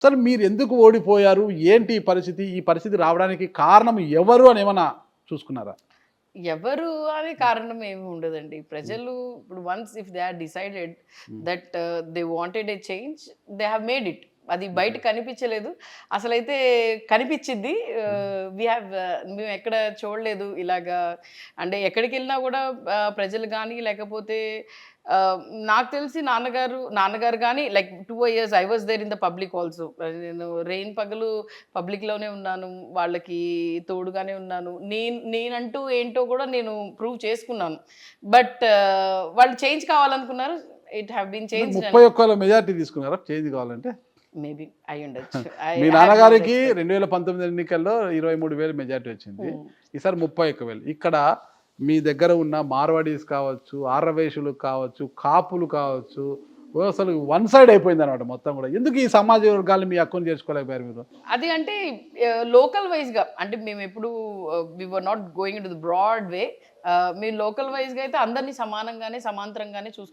Sir మీరు ఎందుకు ఓడిపోయారు? ఏంటి ఈ పరిస్థితి? ఈ పరిస్థితి రావడానికి కారణం ఎవరు అని ఏమన్నా చూసుకున్నారా? ఎవరు అనే కారణం ఏమి ఉండదండి. ప్రజలు ఇప్పుడు once if they are decided that they wanted a change, they have made it. అది బయట కనిపించలేదు. అసలైతే కనిపించింది. మేము ఎక్కడ చూడలేదు ఇలాగా. అంటే ఎక్కడికి వెళ్ళినా కూడా ప్రజలు కానీ లేకపోతే నాకు తెలిసి నాన్నగారు కానీ like 2 years I was there in the public also. నేను రెయిన్ పగలు పబ్లిక్లోనే ఉన్నాను, వాళ్ళకి తోడుగానే ఉన్నాను. నేనంటూ ఏంటో కూడా నేను ప్రూవ్ చేసుకున్నాను. బట్ వాళ్ళు చేంజ్ కావాలనుకున్నారు. It have been change. 31 majority తీసుకున్నారా చేంజ్ కావాలంటే? మేబీ అయి ఉండొచ్చు. మీ నాన్నగారికి 2019 ఎన్నికల్లో 23,000 మెజారిటీ వచ్చింది. ఈసారి 31,000. ఇక్కడ మీ దగ్గర ఉన్న మార్వాడీస్ కావచ్చు, ఆర్రవేషులు కావచ్చు, కాపులు కావచ్చు, అసలు వన్ సైడ్ అయిపోయింది అనమాట మొత్తం కూడా. ఎందుకు ఈ సమాజ వర్గాలు మీ అకౌంట్ చేసుకోలేకపోయారు మీరు? అది అంటే లోకల్ వైజ్గా అంటే మేము ఎప్పుడు we were not going to the broad way. మేము లోకల్ వైజ్గా అయితే అందరినీ సమానంగానే సమాంతరంగానే చూసుకుంటాం.